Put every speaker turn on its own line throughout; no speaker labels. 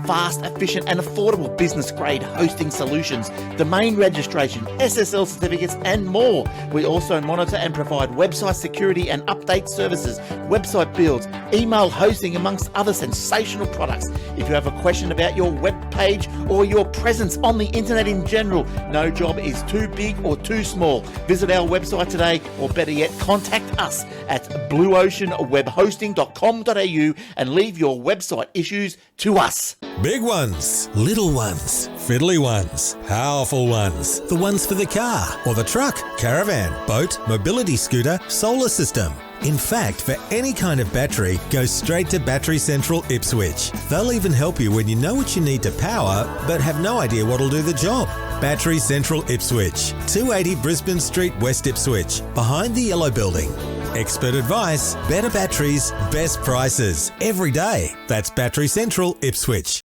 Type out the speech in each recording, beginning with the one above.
fast, efficient and affordable business-grade hosting solutions, domain registration, SSL certificates and more. We also monitor and provide website security and update services, website builds, email hosting amongst other sensational products. If you have a question about your web page or your presence on the internet in general, no job is too big or too small. Visit our website today, or better yet, contact us at blueoceanwebhosting.com.au and leave your website issues to us.
Big ones, little ones, fiddly ones, powerful ones, the ones for the car or the truck, caravan, boat, mobility scooter, solar system. In fact, for any kind of battery, go straight to Battery Central Ipswich. They'll even help you when you know what you need to power, but have no idea what'll do the job. Battery Central Ipswich, 280 Brisbane Street, West Ipswich, behind the Yellow Building. Expert advice, better batteries, best prices, every day. That's Battery Central Ipswich.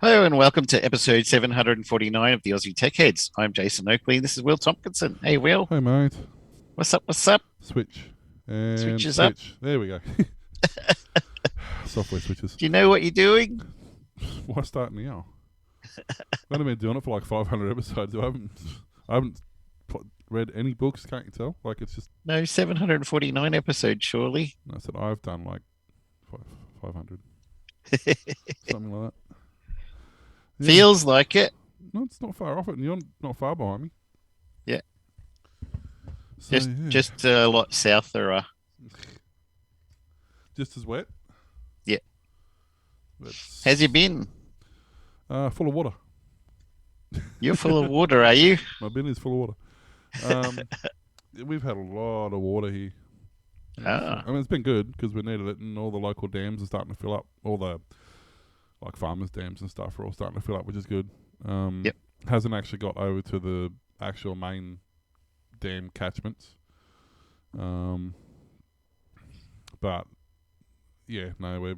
Hello and welcome to episode 749 of the Aussie Tech Heads. I'm Jason Oakley. This is Will Tompkinson. Hey, Will.
Hey, mate.
What's up? What's up?
Switch. And
Switches up.
There we go. Software switches.
Do you know what you're doing?
Why start now? I've only been doing it for like 500 episodes. I haven't read any books, can't you tell? Like, it's just...
No, 749 episodes, surely.
I said I've done like 500. Something like that. Yeah.
Feels like it.
No, it's not far off it, and you're not far behind me.
Yeah.
So,
just a lot souther.
Just as wet?
Yeah.
That's,
How's you been?
full of water.
You're full of water, are you?
My bin is full of water. We've had a lot of water here.
Ah.
I mean, it's been good because we needed it, and all the local dams are starting to fill up. All the like farmers' dams and stuff are all starting to fill up, which is good.
Yep.
Hasn't actually got over to the actual main dam catchments. But yeah, no, we're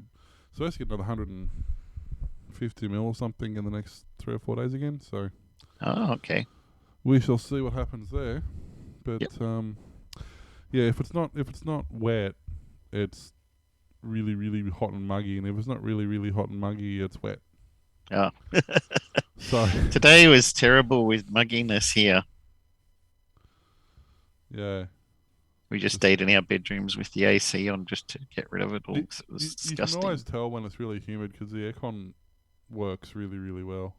supposed to get another 150 mil or something in the next 3 or 4 days again. So,
Okay.
we shall see what happens there. But
Yep.
yeah, if it's not wet, it's really, really hot and muggy, and if it's not really, really hot and muggy, it's wet.
Oh.
So
Today was terrible with mugginess here.
yeah,
We just stayed in our bedrooms with the AC on just to get rid of it all. 'Cause it was
you can
disgusting.
always tell when it's really humid because the aircon works really, really well.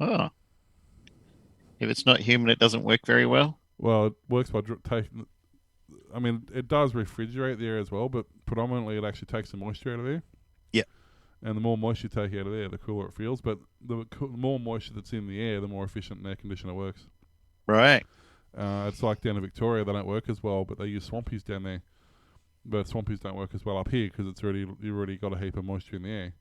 Oh. If it's not humid, it doesn't work very well.
Well, it works by taking. I mean, it does refrigerate the air as well, but predominantly it actually takes the moisture out of there.
Yeah.
And the more moisture you take out of there, the cooler it feels. But the more moisture that's in the air, the more efficient an air conditioner works.
Right.
It's like down in Victoria, they don't work as well, but they use swampies down there. But swampies don't work as well up here because you've already got a heap of moisture in the air.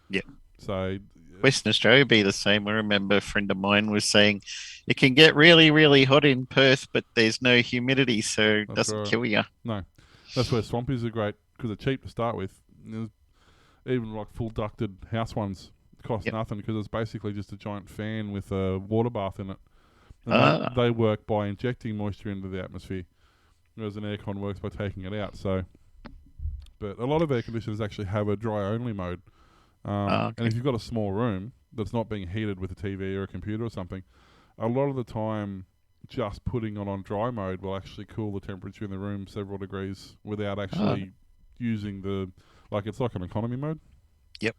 Yeah.
So
Western Australia would be the same. I remember a friend of mine was saying it can get really, really hot in Perth, but there's no humidity, so it
That's
doesn't
right.
kill you.
no, that's where swampies are great because they're cheap to start with. Even like full ducted house ones cost
Yep.
nothing because it's basically just a giant fan with a water bath in it. And
Ah.
they work by injecting moisture into the atmosphere, whereas an aircon works by taking it out. So, but a lot of air conditioners actually have a dry only mode.
Okay.
And if you've got a small room that's not being heated with a TV or a computer or something, a lot of the time just putting it on dry mode will actually cool the temperature in the room several degrees without actually using it's like an economy mode.
Yep.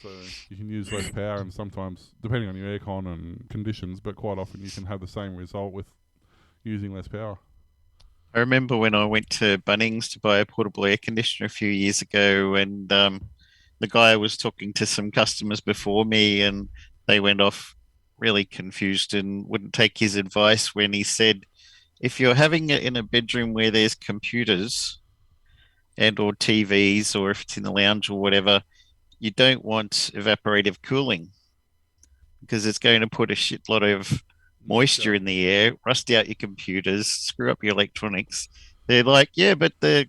So you can use less power, and sometimes, depending on your aircon and conditions, but quite often you can have the same result with using less power.
I remember when I went to Bunnings to buy a portable air conditioner a few years ago, and the guy was talking to some customers before me, and they went off really confused and wouldn't take his advice when he said, if you're having it in a bedroom where there's computers and or TVs, or if it's in the lounge or whatever, you don't want evaporative cooling because it's going to put a shitload of moisture in the air, rust out your computers, screw up your electronics. They're like, yeah, but the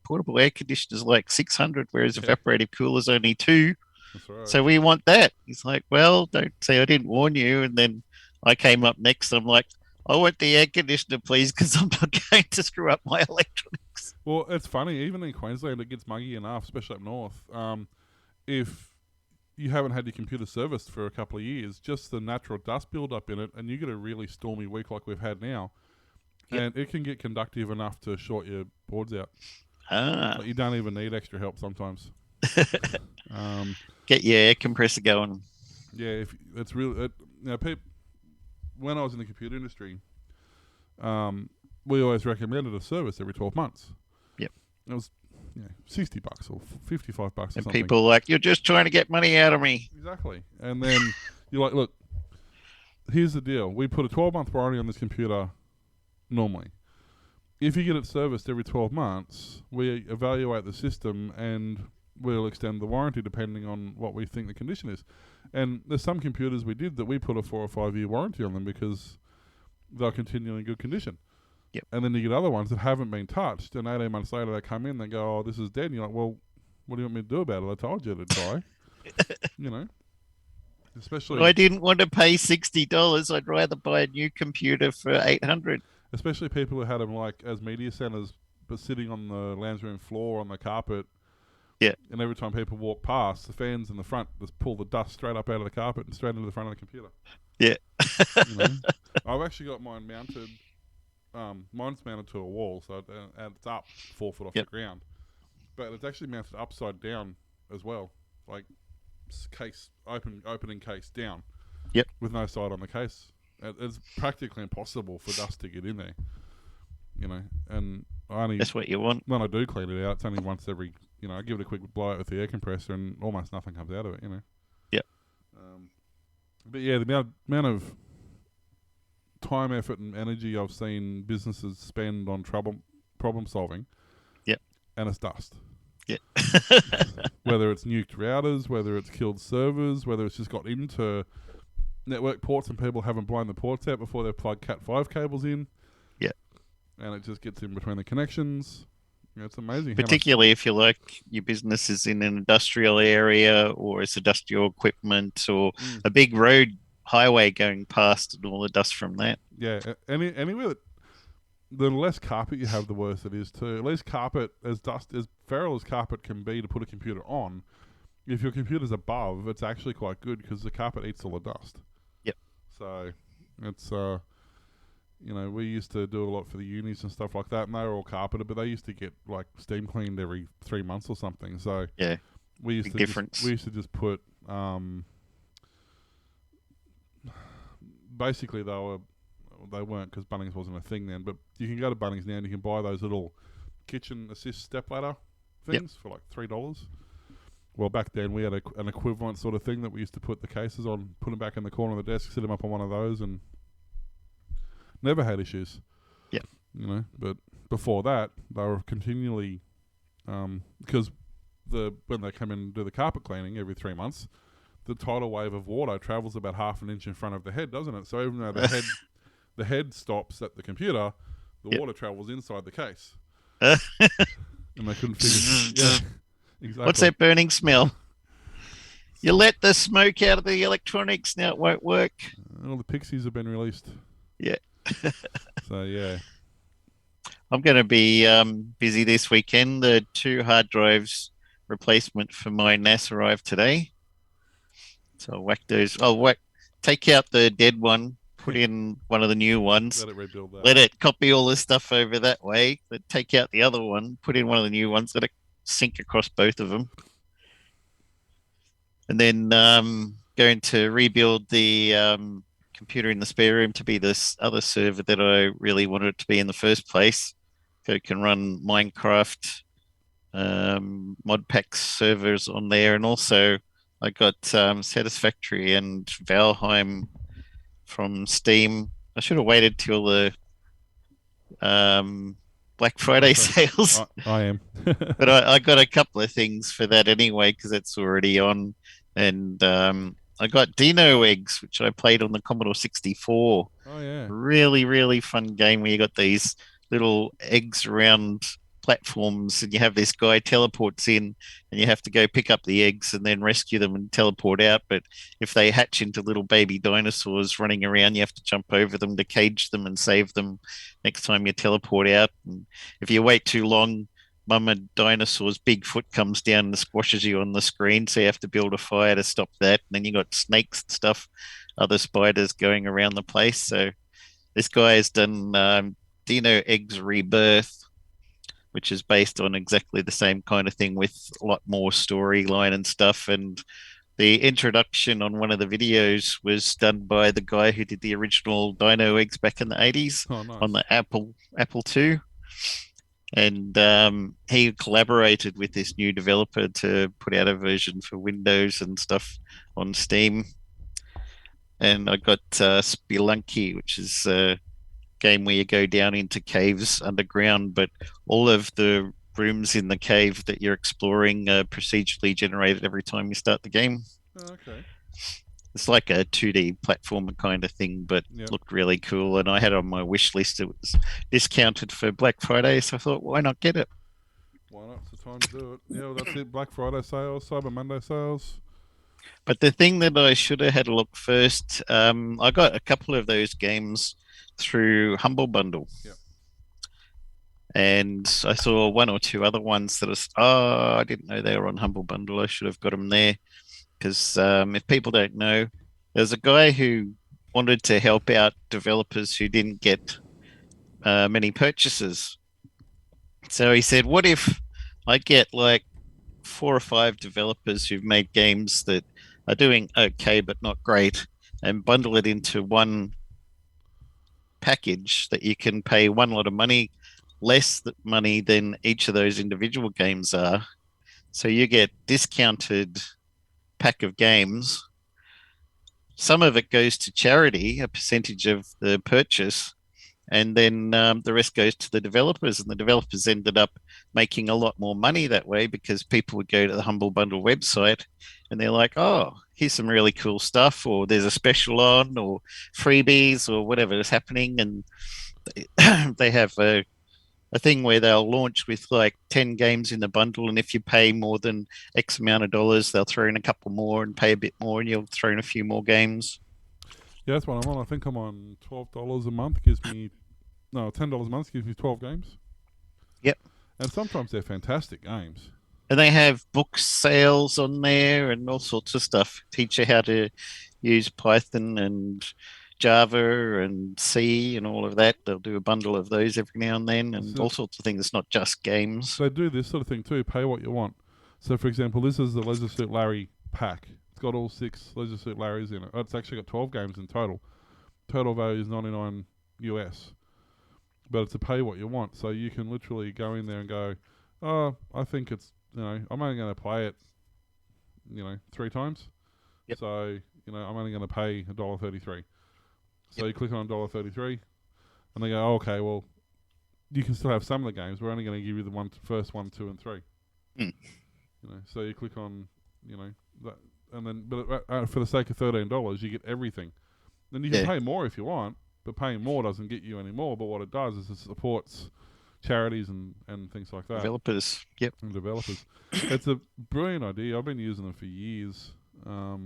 portable air conditioner is like 600, whereas evaporative cooler is only 2.
That's right.
So we want that. He's like, well, don't say I didn't warn you. And then I came up next. I'm like, I want the air conditioner, please, because I'm not going to screw up my electronics.
Well, it's funny. Even in Queensland, it gets muggy enough, especially up north. If you haven't had your computer serviced for a couple of years, just the natural dust build up in it, and you get a really stormy week like we've had now,
Yep.
and it can get conductive enough to short your boards out.
Ah,
Like, you don't even need extra help sometimes.
get your air compressor going.
Yeah, if it's really, when I was in the computer industry, we always recommended a service every 12 months.
Yep.
It was $60 or $55 or
And
something.
people are like, you're just trying to get money out of me.
Exactly. And then you're like, look, here's the deal. We put a 12-month warranty on this computer normally. If you get it serviced every 12 months, we evaluate the system and we'll extend the warranty depending on what we think the condition is. And there's some computers we did that we put a 4 or 5 year warranty on them because they're continually in good condition.
Yep.
And then you get other ones that haven't been touched, and 18 months later they come in, they go, oh, this is dead. And you're like, well, what do you want me to do about it? I told you to die. You know? Especially,
I didn't want to pay $60. I'd rather buy a new computer for $800.
especially people who had them like as media centers, but sitting on the lounge room floor on the carpet.
Yeah.
And every time people walk past, the fans in the front just pull the dust straight up out of the carpet and straight into the front of the computer.
Yeah.
You know? I've actually got mine mounted. Mine's mounted to a wall, so and it's up 4 foot off
Yep.
the ground. But it's actually mounted upside down as well, like case opening case down.
Yep.
With no side on the case. It's practically impossible for dust to get in there. You know, and I only
That's what you want.
when I do clean it out, it's only once every. You know, I give it a quick blow out with the air compressor, and almost nothing comes out of it. You know.
Yep.
But yeah, the amount of time, effort, and energy I've seen businesses spend on problem solving.
Yep.
And it's dust.
Yeah.
Whether it's nuked routers, whether it's killed servers, whether it's just got into network ports and people haven't blown the ports out before they've plugged Cat5 cables in.
Yeah.
And it just gets in between the connections. You know, it's amazing.
Particularly if you like your business is in an industrial area or it's industrial equipment or a big road highway going past and all the dust from that.
Yeah, anywhere that the less carpet you have, the worse it is too. At least carpet, as feral as carpet can be to put a computer on, if your computer's above, it's actually quite good because the carpet eats all the dust.
Yep.
So it's you know, we used to do a lot for the unis and stuff like that, and they were all carpeted, but they used to get like steam cleaned every 3 months or something. So
Yeah.
we used
Big
to
difference.
we used to just put basically they weren't because Bunnings wasn't a thing then, but you can go to Bunnings now and you can buy those little kitchen assist stepladder things for like $3. Well, back then we had an equivalent sort of thing that we used to put the cases on, put them back in the corner of the desk, sit them up on one of those, and never had issues.
Yeah.
You know, but before that, they were continually because when they come in and do the carpet cleaning every 3 months, the tidal wave of water travels about half an inch in front of the head, doesn't it? So even though the head stops at the computer, the water travels inside the case. And they couldn't figure. Yeah, exactly.
What's that burning smell? You let the smoke out of the electronics, now it won't work.
All the pixies have been released.
Yeah.
So yeah.
I'm going to be busy this weekend. The 2 hard drives replacement for my NAS arrived today. So I'll whack those. Take out the dead one, put in one of the new ones.
Let it rebuild that.
Let it copy all the stuff over that way. Then take out the other one, put in one of the new ones. Let it sync across both of them. And then going to rebuild the computer in the spare room to be this other server that I really wanted it to be in the first place. So it can run Minecraft Modpack servers on there. And also I got Satisfactory and Valheim from Steam. I should have waited till the Black Friday sales.
I am.
But I got a couple of things for that anyway because it's already on. And I got Dino Eggs, which I played on the Commodore 64.
Oh yeah.
Really, really fun game where you got these little eggs around platforms, and you have this guy teleports in, and you have to go pick up the eggs and then rescue them and teleport out. But if they hatch into little baby dinosaurs running around, you have to jump over them to cage them and save them next time you teleport out. And if you wait too long, Mama Dinosaur's big foot comes down and squashes you on the screen, so you have to build a fire to stop that. And then you got snakes and stuff, other spiders going around the place. So this guy has done Dino Eggs Rebirth, which is based on exactly the same kind of thing with a lot more storyline and stuff. And the introduction on one of the videos was done by the guy who did the original Dino Eggs back in the 80s on the Apple II. And he collaborated with this new developer to put out a version for Windows and stuff on Steam. And I got Spelunky, which is a game where you go down into caves underground, but all of the rooms in the cave that you're exploring are procedurally generated every time you start the game.
Oh, okay.
It's like a 2D platformer kind of thing, but looked really cool. And I had it on my wish list. It was discounted for Black Friday, so I thought, why not get it?
Why not? It's the time to do it. Yeah, well, that's it. Black Friday sales, Cyber Monday sales.
But the thing that I should have had a look first, I got a couple of those games through Humble Bundle.
Yep.
And I saw one or two other ones that I didn't know they were on Humble Bundle. I should have got them there. Because if people don't know, there's a guy who wanted to help out developers who didn't get many purchases. So he said, what if I get like 4 or 5 developers who've made games that are doing okay but not great, and bundle it into one package that you can pay one lot of money, less money than each of those individual games are. So you get discounted pack of games. Some of it goes to charity, a percentage of the purchase, and then the rest goes to the developers. And the developers ended up making a lot more money that way, because people would go to the Humble Bundle website and they're like, oh, here's some really cool stuff, or there's a special on, or freebies, or whatever is happening. And they have a thing where they'll launch with like 10 games in the bundle, and if you pay more than X amount of dollars, they'll throw in a couple more and pay a bit more, and you'll throw in a few more games.
Yeah, that's what I'm on. I think I'm on $12 a month. Gives me $10 a month gives me 12 games.
Yep.
And sometimes they're fantastic games.
And they have book sales on there and all sorts of stuff. Teach you how to use Python and Java and C and all of that. They'll do a bundle of those every now and then, and all sorts of things. It's not just games.
They do this sort of thing too. Pay what you want. So, for example, this is the Leisure Suit Larry pack. It's got all 6 Leisure Suit Larrys in it. It's actually got 12 games in total. Total value is $99 US. But it's a pay what you want. So you can literally go in there and go, oh, I think it's, I'm only going to play it, 3 times.
Yep.
So, I'm only going to pay $1.33. So you click on $1.33, and they go, oh, okay, well, you can still have some of the games. We're only going to give you the first 1, 2, and 3.
Mm.
So you click on, that, and then, but for the sake of $13, you get everything. Then you can pay more if you want, but paying more doesn't get you any more. But what it does is it supports charities and things like that.
Developers, yep.
And developers. It's a brilliant idea. I've been using them for years.
I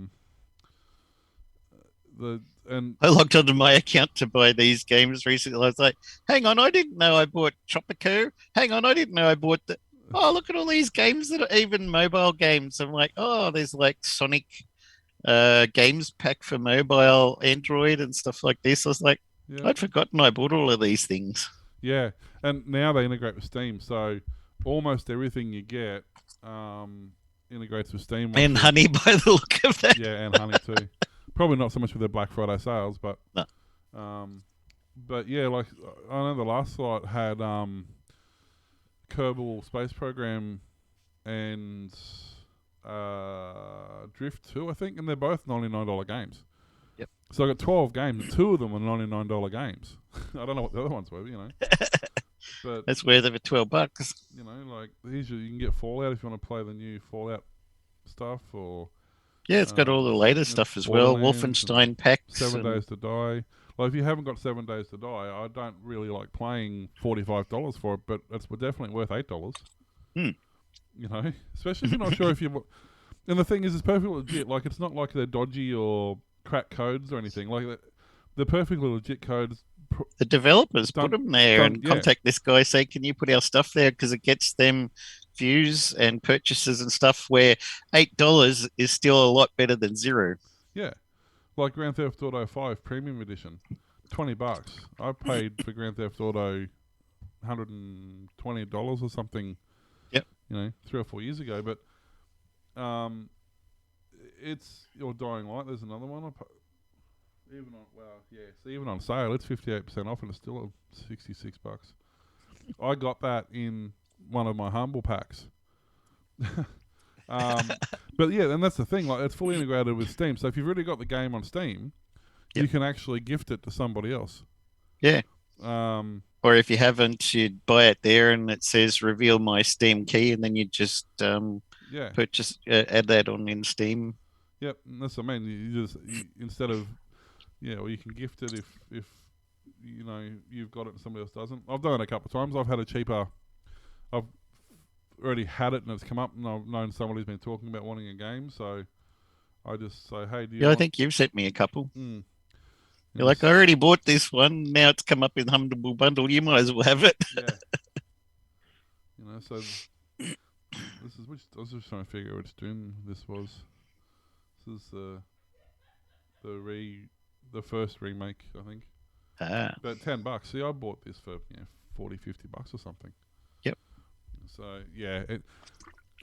logged onto my account to buy these games recently. I was like, hang on, I didn't know I bought Tropico. Hang on, I didn't know I bought oh, look at all these games that are even mobile games. I'm like, oh, there's like Sonic games pack for mobile, Android and stuff like this. I was like, I'd forgotten I bought all of these things.
Yeah, and now they integrate with Steam, so almost everything you get integrates with Steam.
And Honey, by the look of that.
Yeah, and Honey too. Probably not so much with their Black Friday sales, but
no.
But yeah, like I know the last slot had Kerbal Space Program and Drift 2, I think, and they're both $99 games.
Yep.
So I got 12 games, and 2 of them are $99 games. I don't know what the other ones were, but
that's worth it for $12.
Like you can get Fallout if you want to play the new Fallout stuff, or
it's got all the latest stuff as well. Wolfenstein packs.
7 Days to Die. Like if you haven't got 7 Days to Die, I don't really like paying $45 for it, but it's definitely worth $8.
Hmm.
You know, especially if you're not sure if you. And the thing is, it's perfectly legit. Like it's not like they're dodgy or crack codes or anything. Like they're perfectly legit codes.
The developers put them there and
yeah.
contact this guy, say, can you put our stuff there? Because it gets them views and purchases and stuff where $8 is still a lot better than zero.
Yeah. Like Grand Theft Auto 5 Premium Edition, $20. I paid for Grand Theft Auto $120 or something.
Yep.
You know, 3 or 4 years ago, but it's your Dying Light. There's another one. Even on sale, it's 58% off, and it's still $66. I got that in one of my Humble packs. But yeah, and that's the thing. Like, it's fully integrated with Steam. So if you've already got the game on Steam, you can actually gift it to somebody else.
Yeah.
Or
if you haven't, you'd buy it there, and it says "Reveal my Steam key," and then you just purchase, add that on in Steam.
Yep, and that's what I mean. You instead of or you can gift it if you know you've got it and somebody else doesn't. I've done it a couple of times. I've had a cheaper. I've already had it and it's come up, and I've known someone who's been talking about wanting a game, so I just say, hey, do you?
Yeah, I think you've sent me a couple.
Mm.
You're like, I already bought this one. Now it's come up in Humble Bundle. You might as well have it.
Yeah. You know, so this is which I was just trying to figure out which Doom this was. This is the first remake, I think. But $10. See, I bought this for $40, $50 or something.
Yep.
So yeah,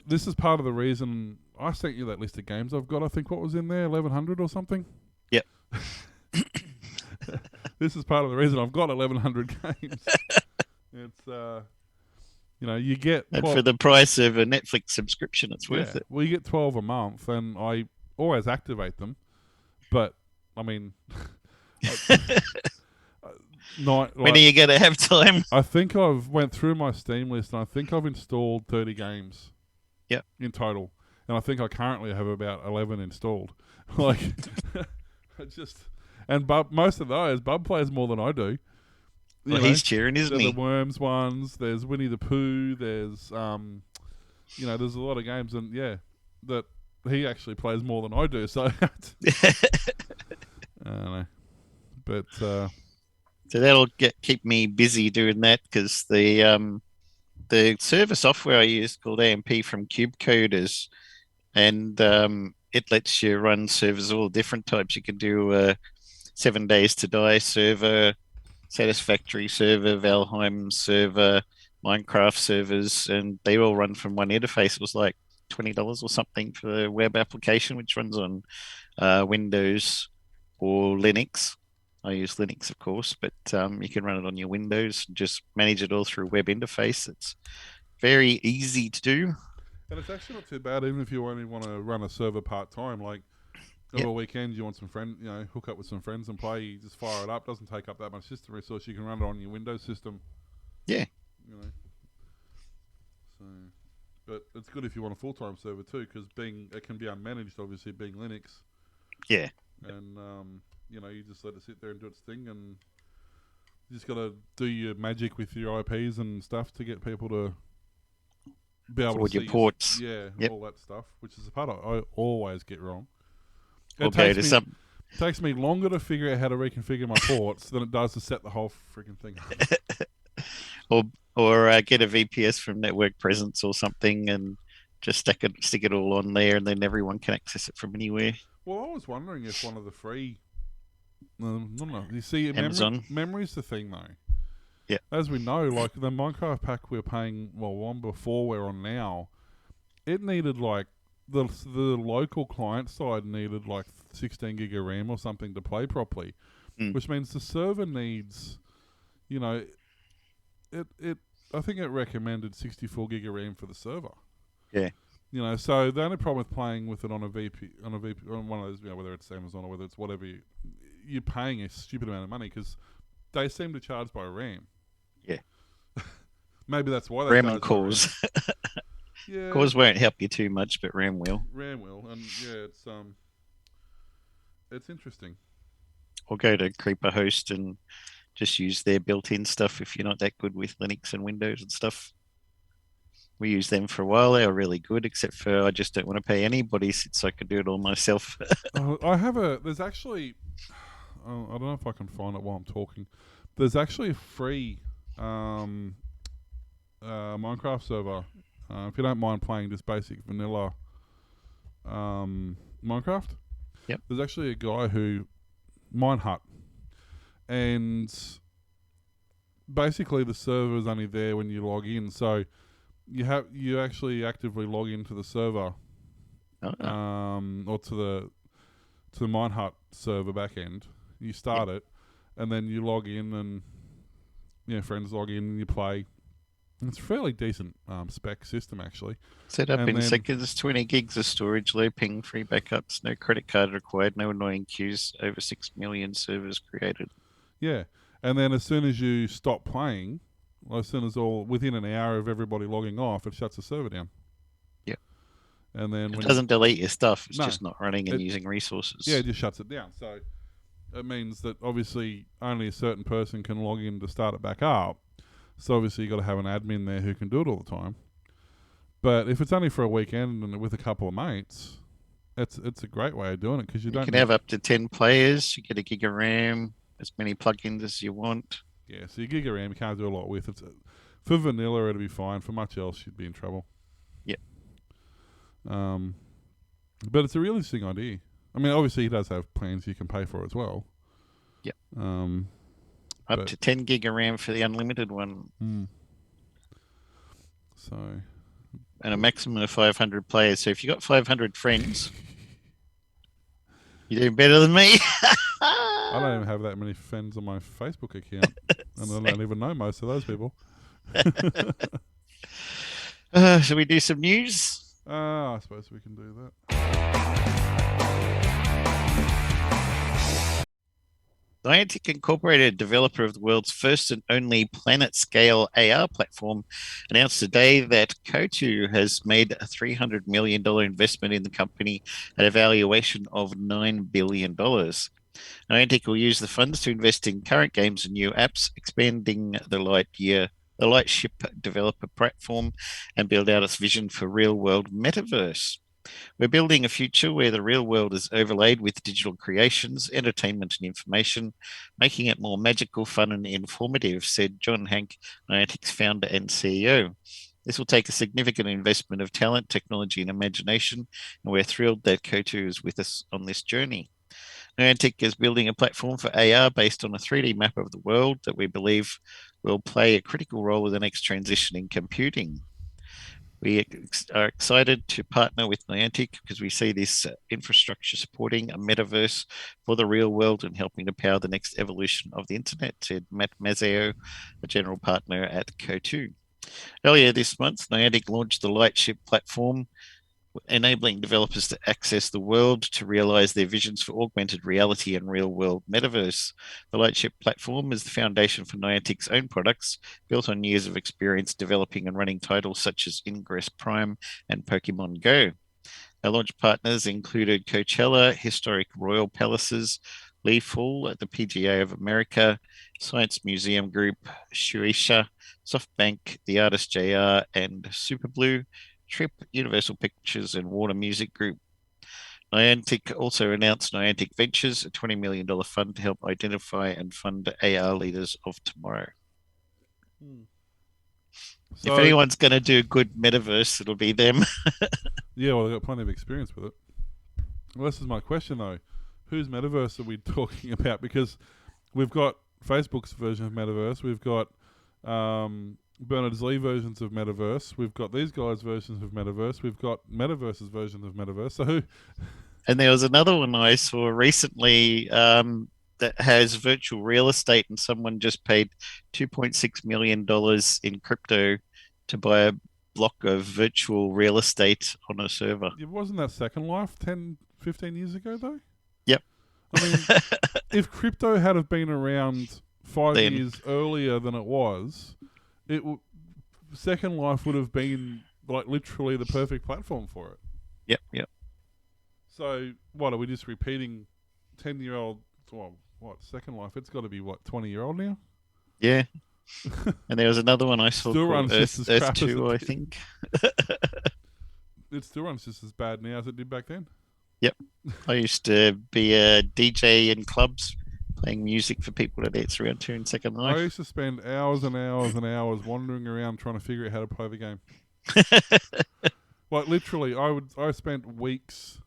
this is part of the reason I sent you that list of games I've got. I think what was in there, 1,100 or something.
Yep.
This is part of the reason I've got 1,100 games. It's you get
and for the price of a Netflix subscription, it's worth it.
Well, you get 12 a month, and I always activate them. But I mean,
when are you going to have time?
I think I've went through my Steam list, and I think I've installed 30 games.
Yep.
In total, and I think I currently have about 11 installed. Like, most of those, Bub plays more than I do.
Well, he's cheering, isn't he?
The Worms ones. There's Winnie the Pooh. There's there's a lot of games, and that he actually plays more than I do. So I don't know, but
so that'll keep me busy doing that, because the server software I use called AMP from Cube Coders, and it lets you run servers of all different types. You can do a 7 Days to Die server, Satisfactory server, Valheim server, Minecraft servers, and they all run from one interface. It was like $20 or something for the web application, which runs on Windows or Linux. I use Linux, of course, but you can run it on your Windows and just manage it all through a web interface. It's very easy to do.
And it's actually not too bad, even if you only want to run a server part-time. Like, over a weekend, you want some hook up with some friends and play, you just fire it up. Doesn't take up that much system resource. You can run it on your Windows system.
Yeah.
So, but it's good if you want a full-time server too, because it can be unmanaged, obviously, being Linux.
Yeah.
And, you just let it sit there and do its thing, and you just got to do your magic with your IPs and stuff to get people to be able to see
your ports.
All that stuff, which is the part I always get wrong. It takes me longer to figure out how to reconfigure my ports than it does to set the whole freaking thing up.
or get a VPS from Network Presence or something, and just stick it all on there, and then everyone can access it from anywhere.
Well, I was wondering if one of the free... no. You see,
Amazon.
Memory's the thing, though.
Yeah.
As we know, like the Minecraft pack we were paying, one before we're on now, it needed like... The local client side needed like 16 gig of RAM or something to play properly, which means the server needs, I think it recommended 64 gig of RAM for the server.
Yeah.
So the only problem with playing with it on one of those, whether it's Amazon or whether it's whatever, you're paying a stupid amount of money because they seem to charge by RAM.
Yeah.
Maybe that's why they
RAM
charge
and cores.
Yeah.
Cores won't help you too much, but RAM will.
RAM will, and it's interesting.
or go to Creeper Host and just use their built-in stuff if you're not that good with Linux and Windows and stuff. We use them for a while. They are really good, except for I just don't want to pay anybody since I could do it all myself.
I have a. There's actually. I don't know if I can find it while I'm talking. There's actually a free Minecraft server. If you don't mind playing just basic vanilla Minecraft.
Yep.
There's actually a guy who Minehut, and basically the server is only there when you log in. So you actually actively log into the server, or to the Minehut server backend. You start it, and then you log in, and friends log in, and you play. It's a fairly decent spec system, actually.
Set up
And
in
then-
seconds, 20 gigs of storage, low ping, free backups, no credit card required, no annoying queues, over 6 million servers created.
Yeah, and then as soon as you stop playing, within an hour of everybody logging off, it shuts the server down.
Yep.
And then
It
when
doesn't delete your stuff, it's
No,
just not running and
it-
using resources.
it just shuts it down. So it means that obviously only a certain person can log in to start it back up. So obviously you got to have an admin there who can do it all the time. But if it's only for a weekend and with a couple of mates, it's a great way of doing it because you
You
don't
can have up to 10 players, you get a gig of RAM, as many plugins as you want.
Yeah, so your gig RAM you can't do a lot with. For vanilla, it'll be fine. For much else, you'd be in trouble.
Yep.
But it's a really interesting idea. I mean, obviously, he does have plans you can pay for as well.
Yep.
But-
Up to 10 gig of RAM for the unlimited one,
So,
and a maximum of 500 players. So if you've got 500 friends, you're doing better than me.
I don't even have that many friends on my Facebook account. And I don't even know most of those people.
Shall we do some news?
I suppose we can do that.
Niantic Incorporated, developer of the world's first and only planet-scale AR platform, announced today that Coatue has made a $300 million investment in the company at a valuation of $9 billion. Niantic will use the funds to invest in current games and new apps, expanding the Lightship developer platform, and build out its vision for real-world metaverse. We're building a future where the real world is overlaid with digital creations, entertainment, and information, making it more magical, fun, and informative, said John Hank, Niantic's founder and CEO. This will take a significant investment of talent, technology, and imagination, and we're thrilled that Coatue is with us on this journey. Niantic is building a platform for AR based on a 3D map of the world that we believe will play a critical role in the next transition in computing. We are excited to partner with Niantic because we see this infrastructure supporting a metaverse for the real world and helping to power the next evolution of the internet, said Matt Mazzeo, a general partner at Coatue. Earlier this month, Niantic launched the Lightship platform, enabling developers to access the world to realize their visions for augmented reality and real-world metaverse. The Lightship platform is the foundation for Niantic's own products, built on years of experience developing and running titles such as Ingress Prime and Pokemon Go. Our launch partners included Coachella, Historic Royal Palaces, Leafhall at the PGA of America, Science Museum Group, Shueisha, SoftBank, The Artist JR, and Superblue, Trip, Universal Pictures, and Warner Music Group. Niantic also announced Niantic Ventures, a $20 million fund to help identify and fund AR leaders of tomorrow.
So,
If anyone's going to do good metaverse, it'll be them.
yeah, well, they've got plenty of experience with it. Well, this is my question, though. Whose metaverse are we talking about? Because we've got Facebook's version of metaverse. We've got Berners-Lee versions of metaverse. We've got these guys' versions of metaverse. We've got Metaverse's version of metaverse. So who?
And there was another one I saw recently that has virtual real estate, and someone just paid $2.6 million in crypto to buy a block of virtual real estate on a server.
It wasn't that Second Life 10, 15 years ago, though?
Yep.
I mean, if crypto had have been around 5
Then.
years earlier than it was, Second Life would have been like literally the perfect platform for it.
Yep.
So what are we just repeating 10-year-old? Well, Second Life. It's got to be 20-year-old now.
Yeah. And there was another one I saw
Still
called
runs just as
Earth
crap as
2,
it
I
did.
think.
It still runs just as bad now as it did back then.
Yep. I used to be a DJ in clubs playing music for people to dance around to in Second
I
Life.
used to spend hours and hours and hours wandering around trying to figure out how to play the game. Like literally, I spent weeks,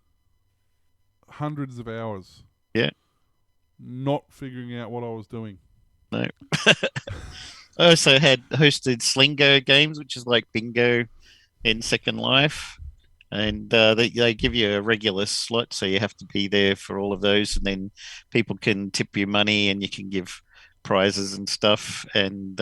hundreds of hours,
Yeah.
not figuring out what I was doing.
No. I also had hosted Slingo games, which is like bingo in Second Life. And they give you a regular slot, so you have to be there for all of those. And then people can tip you money and you can give prizes and stuff. And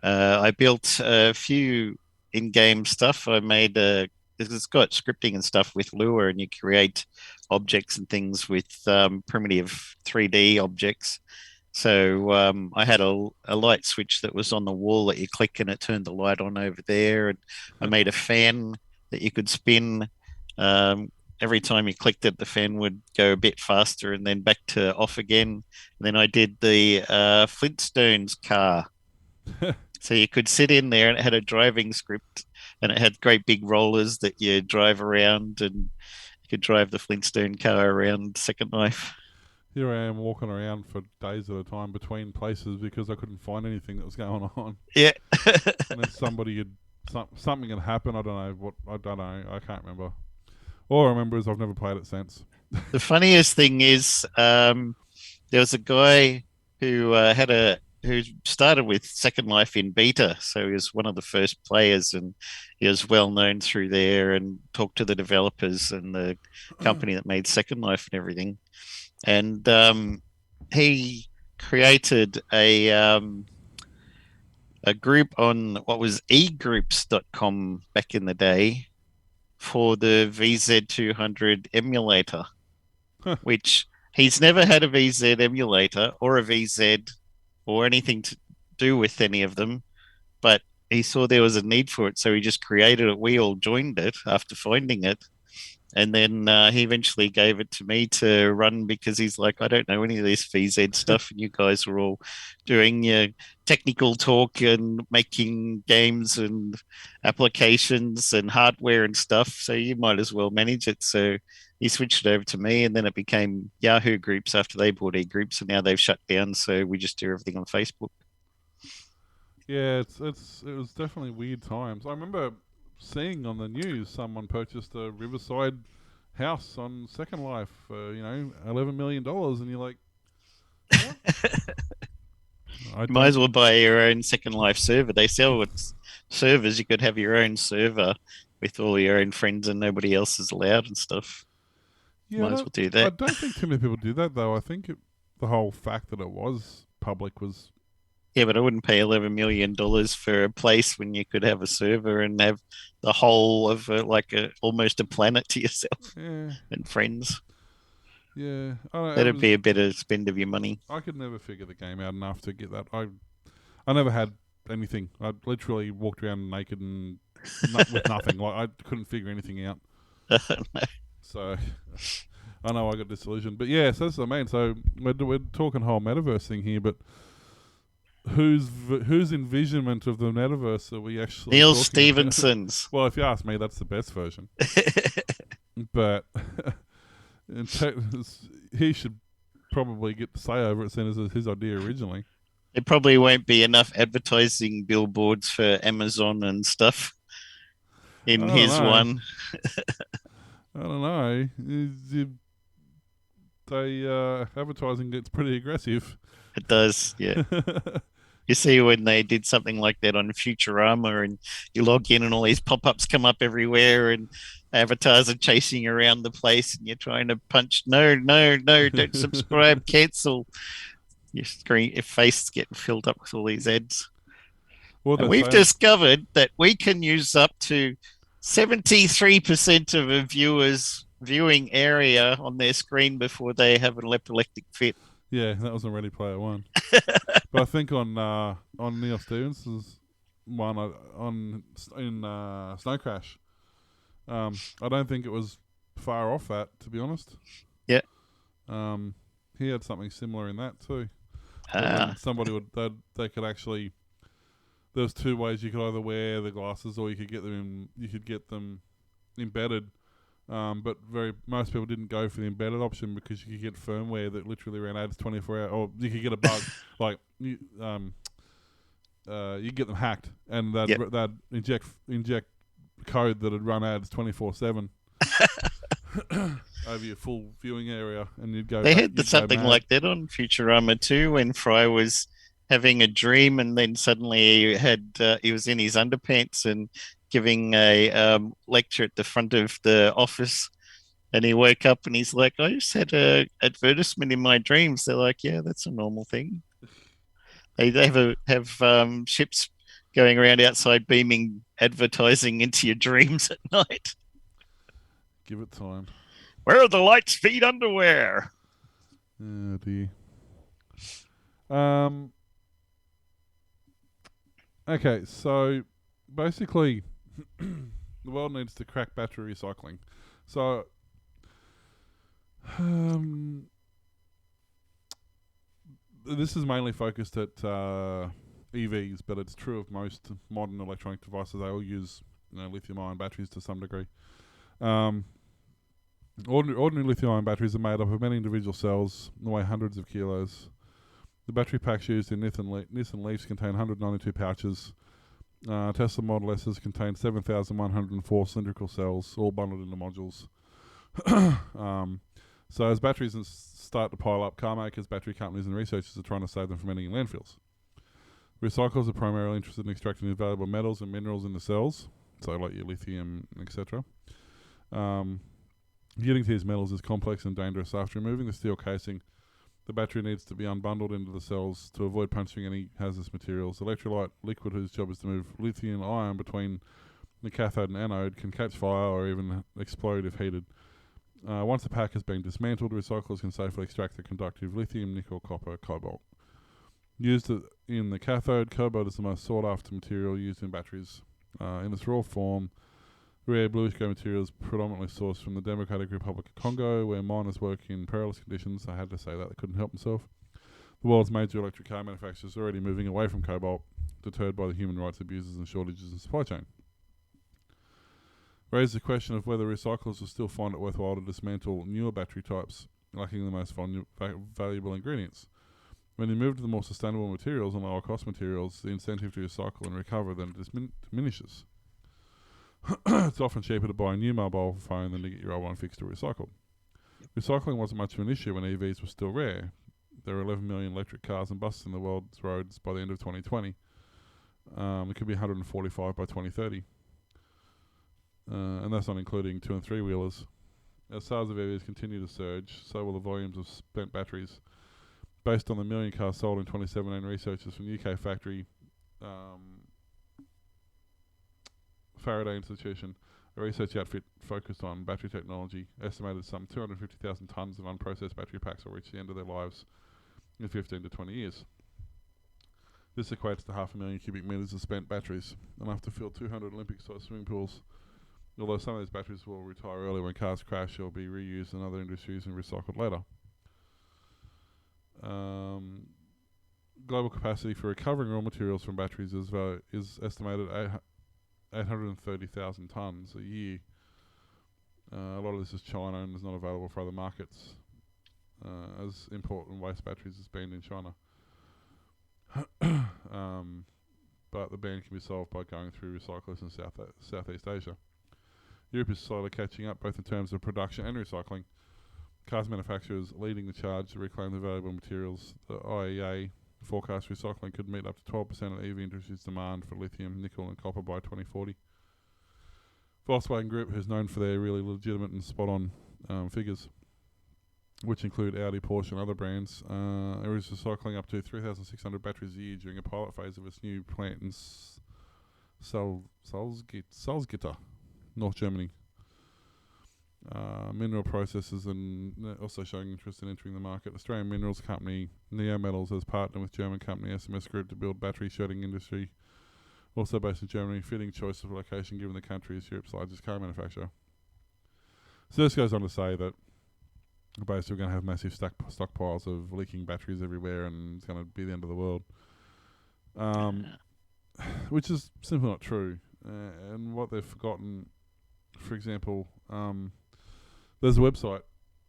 I built a few in-game stuff. I made it's got scripting and stuff with Lua, and you create objects and things with primitive 3D objects. So I had a light switch that was on the wall that you click and it turned the light on over there. And I made a fan that you could spin. Every time you clicked it, the fan would go a bit faster and then back to off again. And then I did the Flintstones car. So you could sit in there and it had a driving script and it had great big rollers that you drive around and you could drive the Flintstone car around Second Life.
Here I am walking around for days at a time between places because I couldn't find anything that was going on.
Yeah.
And then something had happened. I don't know. I can't remember. All I remember is I've never played it since.
The funniest thing is there was a guy who who started with Second Life in beta, so he was one of the first players, and he was well known through there, and talked to the developers and the company that made Second Life and everything. And he created a group on what was egroups.com back in the day for the VZ200 emulator, which he's never had a VZ emulator or a VZ or anything to do with any of them, but he saw there was a need for it, so he just created it. We all joined it after finding it. And then he eventually gave it to me to run because he's like, I don't know any of this VZ stuff. And you guys were all doing your technical talk and making games and applications and hardware and stuff. So you might as well manage it. So he switched it over to me, and then it became Yahoo Groups after they bought eGroups, and now they've shut down. So we just do everything on Facebook.
Yeah, it was definitely weird times. I remember seeing on the news someone purchased a Riverside house on Second Life for $11 million, and you're like, what?
You might as well buy your own Second Life server. They sell with servers. You could have your own server with all your own friends and nobody else is allowed and stuff.
Yeah,
Might as well do
I
that.
don't think too many people do that though. I think the whole fact that it was public was.
Yeah, but I wouldn't pay $11 million for a place when you could have a server and have the whole of almost a planet to yourself
Yeah,
and friends.
yeah. I don't know,
That'd be a better spend of your money.
I could never figure the game out enough to get that. I never had anything. I literally walked around naked and with nothing. Like I couldn't figure anything out. So I know I got disillusioned. But yeah, so that's what I mean. So we're talking whole metaverse thing here, but whose envisionment of the metaverse are we actually
Neil
talking
Stephenson's.
about? Well, if you ask me, that's the best version. But he should probably get the say over it, since it was his idea originally.
There probably won't be enough advertising billboards for Amazon and stuff in his one.
I don't know. Advertising gets pretty aggressive.
It does, yeah. You see when they did something like that on Futurama, and you log in and all these pop-ups come up everywhere, and avatars are chasing you around the place, and you're trying to punch, no, don't subscribe, cancel. Your face is getting filled up with all these ads.
Well,
and we've discovered that we can use up to 73% of a viewer's viewing area on their screen before they have an epileptic fit.
Yeah, that was on Ready Player One. But I think on Neil Stephenson's one in Snow Crash, I don't think it was far off that, to be honest.
Yeah.
He had something similar in that too.
Ah,
Somebody would they could actually. There was two ways you could either wear the glasses or you could get them embedded. But most people didn't go for the embedded option because you could get firmware that literally ran ads 24 hours, or you could get a bug like you get them hacked and they'd inject code that would run ads 24/7 over your full viewing area, and you'd go.
they had
you'd go
something
mad.
like that on Futurama too, when Fry was having a dream, and then suddenly he was in his underpants and giving a lecture at the front of the office, and he woke up and he's like, "I just had a advertisement in my dreams." They're like, "Yeah, that's a normal thing." They have ships going around outside beaming advertising into your dreams at night.
Give it time.
Where are the lights feed underwear?
Oh dear. Um. Okay, so basically, the world needs to crack battery recycling. So, this is mainly focused at EVs, but it's true of most modern electronic devices. They all use lithium-ion batteries to some degree. Ordinary lithium-ion batteries are made up of many individual cells and weigh hundreds of kilos. The battery packs used in Nissan Leafs contain 192 pouches. Tesla Model S's contain 7,104 cylindrical cells, all bundled into modules. So as batteries start to pile up, car makers, battery companies and researchers are trying to save them from ending in landfills. Recyclers are primarily interested in extracting the valuable metals and minerals in the cells, so like your lithium, etc. Getting to these metals is complex and dangerous. After removing the steel casing, the battery needs to be unbundled into the cells to avoid puncturing any hazardous materials. Electrolyte liquid, whose job is to move lithium ion between the cathode and anode, can catch fire or even explode if heated. Once the pack has been dismantled, recyclers can safely extract the conductive lithium, nickel, copper, cobalt. Used in the cathode, cobalt is the most sought-after material used in batteries. In its raw form, rare bluish-grey material is predominantly sourced from the Democratic Republic of Congo, where miners work in perilous conditions. I had to say that, they couldn't help themselves. The world's major electric car manufacturers are already moving away from cobalt, deterred by the human rights abuses and shortages in the supply chain. Raises the question of whether recyclers will still find it worthwhile to dismantle newer battery types lacking the most valuable ingredients. When you move to the more sustainable materials and lower cost materials, the incentive to recycle and recover then diminishes. It's often cheaper to buy a new mobile phone than to get your old one fixed or recycled. Recycling wasn't much of an issue when EVs were still rare. There are 11 million electric cars and buses in the world's roads by the end of 2020. It could be 145 by 2030. And that's not including 2 and 3 wheelers. As sales of EVs continue to surge, so will the volumes of spent batteries. Based on the million cars sold in 2017, researchers from the UK factory Faraday Institution, a research outfit focused on battery technology, estimated some 250,000 tonnes of unprocessed battery packs will reach the end of their lives in 15 to 20 years. This equates to 500,000 cubic metres of spent batteries, enough to fill 200 Olympic-sized swimming pools. Although some of these batteries will retire early when cars crash or be reused in other industries and recycled later. Global capacity for recovering raw materials from batteries is estimated at 830,000 tonnes a year. A lot of this is China and is not available for other markets, as important waste batteries is banned in China. But the ban can be solved by going through recyclers in Southeast Asia. Europe is slowly catching up both in terms of production and recycling. Cars manufacturers leading the charge to reclaim the valuable materials. The IEA forecast recycling could meet up to 12% of EV industry's demand for lithium, nickel and copper by 2040. Volkswagen Group, who's known for their really legitimate and spot-on figures, which include Audi, Porsche and other brands, is recycling up to 3,600 batteries a year during a pilot phase of its new plant in Salzgitter, North Germany. Mineral processors and also showing interest in entering the market. Australian minerals company Neo Metals has partnered with German company SMS Group to build battery shredding industry, also based in Germany, fitting choice of location given the country is Europe's largest car manufacturer. So this goes on to say that basically we're going to have massive stockpiles of leaking batteries everywhere, and it's going to be the end of the world. Which is simply not true. And what they've forgotten, for example, there's a website.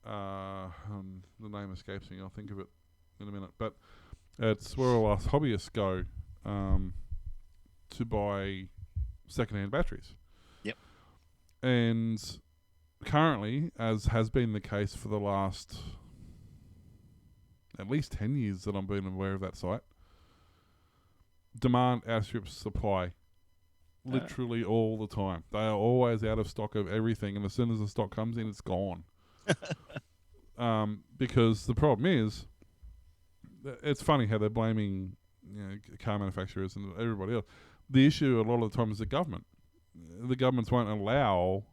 The name escapes me. I'll think of it in a minute. But it's where all us hobbyists go to buy second-hand batteries.
Yep.
And currently, as has been the case for the last at least 10 years that I've been aware of that site, demand outstrips supply literally all the time. They are always out of stock of everything, and as soon as the stock comes in, it's gone. Because the problem is, it's funny how they're blaming car manufacturers and everybody else. The issue a lot of the time is the government. The governments won't allow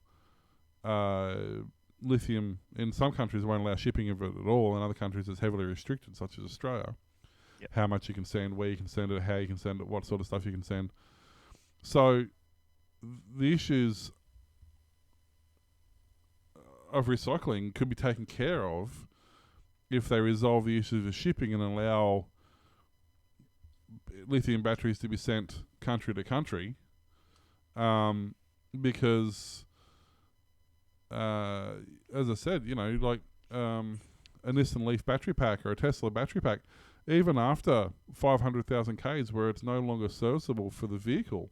lithium. In some countries, won't allow shipping of it at all. In other countries, it's heavily restricted, such as Australia.
Yep.
How much you can send, where you can send it, how you can send it, what sort of stuff you can send. So the issues of recycling could be taken care of if they resolve the issues of shipping and allow lithium batteries to be sent country to country. Because, as I said, like a Nissan Leaf battery pack or a Tesla battery pack, even after 500,000 Ks where it's no longer serviceable for the vehicle,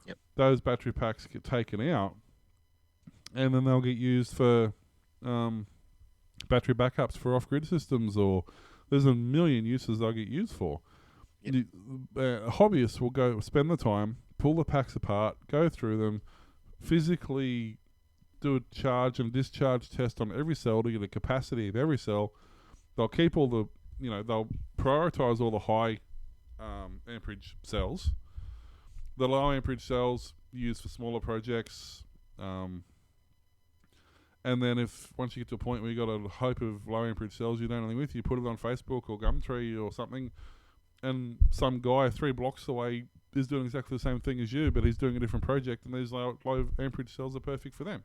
yep,
those battery packs get taken out, and then they'll get used for battery backups for off-grid systems, or there's a million uses they'll get used for.
Yep.
Hobbyists will go spend the time, pull the packs apart, go through them, physically do a charge and discharge test on every cell to get a capacity of every cell. They'll keep all the, they'll prioritize all the high amperage cells. The low amperage cells used for smaller projects. And then once you get to a point where you've got a hope of low amperage cells you don't know anything with, you put it on Facebook or Gumtree or something, and some guy 3 blocks away is doing exactly the same thing as you, but he's doing a different project, and these low amperage cells are perfect for them.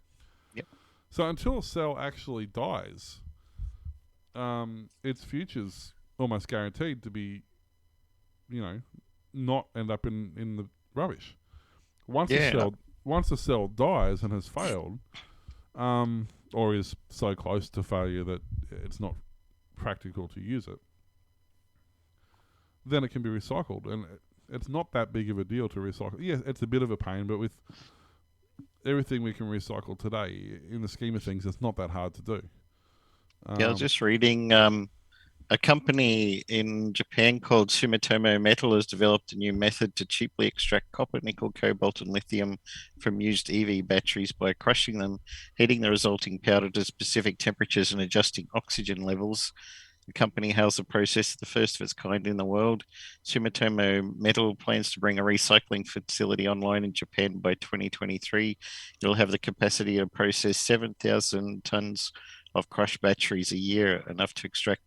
Yep.
So until a cell actually dies, its future's almost guaranteed to be, not end up in the rubbish. Once a cell dies and has failed, or is so close to failure that it's not practical to use it, then it can be recycled, and it's not that big of a deal to recycle. Yes, it's a bit of a pain, but with everything we can recycle today, in the scheme of things, it's not that hard to do.
I was just reading a company in Japan called Sumitomo Metal has developed a new method to cheaply extract copper, nickel, cobalt, and lithium from used EV batteries by crushing them, heating the resulting powder to specific temperatures, and adjusting oxygen levels. The company hails the process as the first of its kind in the world. Sumitomo Metal plans to bring a recycling facility online in Japan by 2023. It'll have the capacity to process 7,000 tons of crushed batteries a year, enough to extract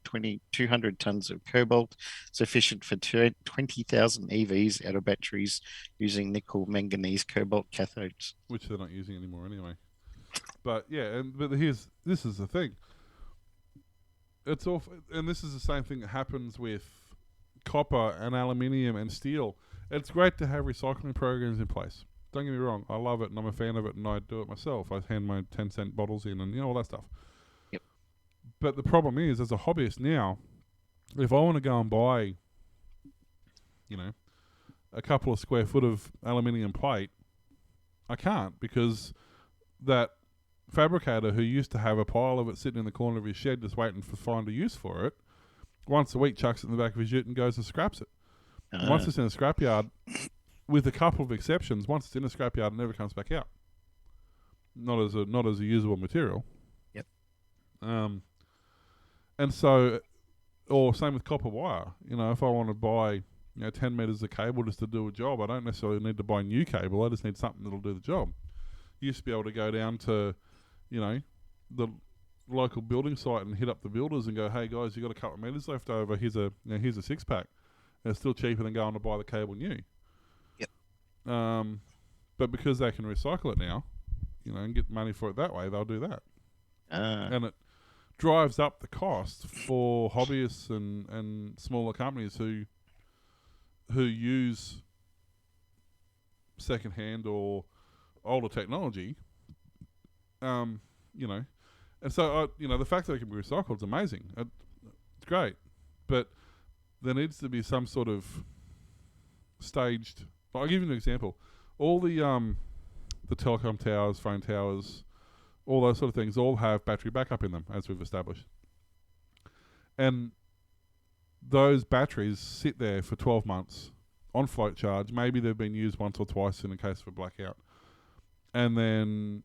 200 tons of cobalt, sufficient for 20,000 EVs out of batteries using nickel, manganese, cobalt cathodes.
Which they're not using anymore anyway. But yeah, this is the thing. It's all, and this is the same thing that happens with copper and aluminium and steel. It's great to have recycling programs in place. Don't get me wrong, I love it and I'm a fan of it, and I do it myself. I hand my 10-cent bottles in and all that stuff.
Yep.
But the problem is, as a hobbyist now, if I want to go and buy, a couple of square foot of aluminium plate, I can't, because that fabricator who used to have a pile of it sitting in the corner of his shed just waiting to find a use for it, once a week chucks it in the back of his ute and goes and scraps it. Once it's in a scrapyard, with a couple of exceptions, once it's in a scrapyard, it never comes back out. Not as a usable material.
Yep.
And so, or same with copper wire. If I want to buy 10 meters of cable just to do a job, I don't necessarily need to buy new cable. I just need something that'll do the job. You used to be able to go down to the local building site and hit up the builders and go, "Hey guys, you got a couple of meters left over? Here's a 6-pack." And it's still cheaper than going to buy the cable new.
Yep.
But because they can recycle it now, and get money for it that way, they'll do that. And it drives up the cost for hobbyists and smaller companies who use secondhand or older technology. You know, and so the fact that it can be recycled is amazing. It's great, but there needs to be some sort of staged. I'll give you an example. All the telecom towers, phone towers, all those sort of things all have battery backup in them, as we've established. And those batteries sit there for 12 months on float charge. Maybe they've been used once or twice in a case of a blackout. And then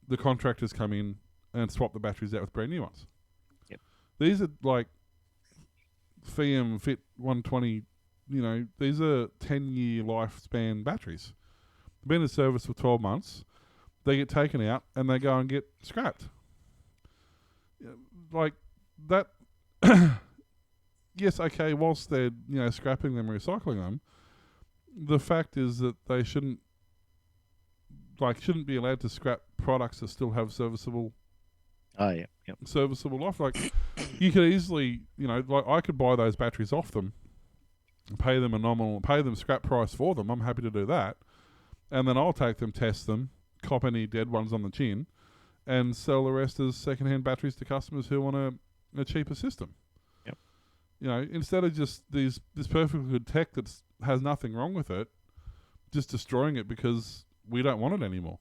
the contractors come in and swap the batteries out with brand new ones.
Yep.
These are like FIAM Fit 120, these are 10-year lifespan batteries. Been in service for 12 months. They get taken out and they go and get scrapped. Like that. Yes, okay, whilst they're scrapping them, recycling them, the fact is that they shouldn't be allowed to scrap products that still have serviceable life. Like you could easily, like I could buy those batteries off them, pay them scrap price for them. I'm happy to do that, and then I'll take them, test them, cop any dead ones on the chin, and sell the rest as secondhand batteries to customers who want a cheaper system. Instead of just this perfectly good tech that has nothing wrong with it, just destroying it because we don't want it anymore.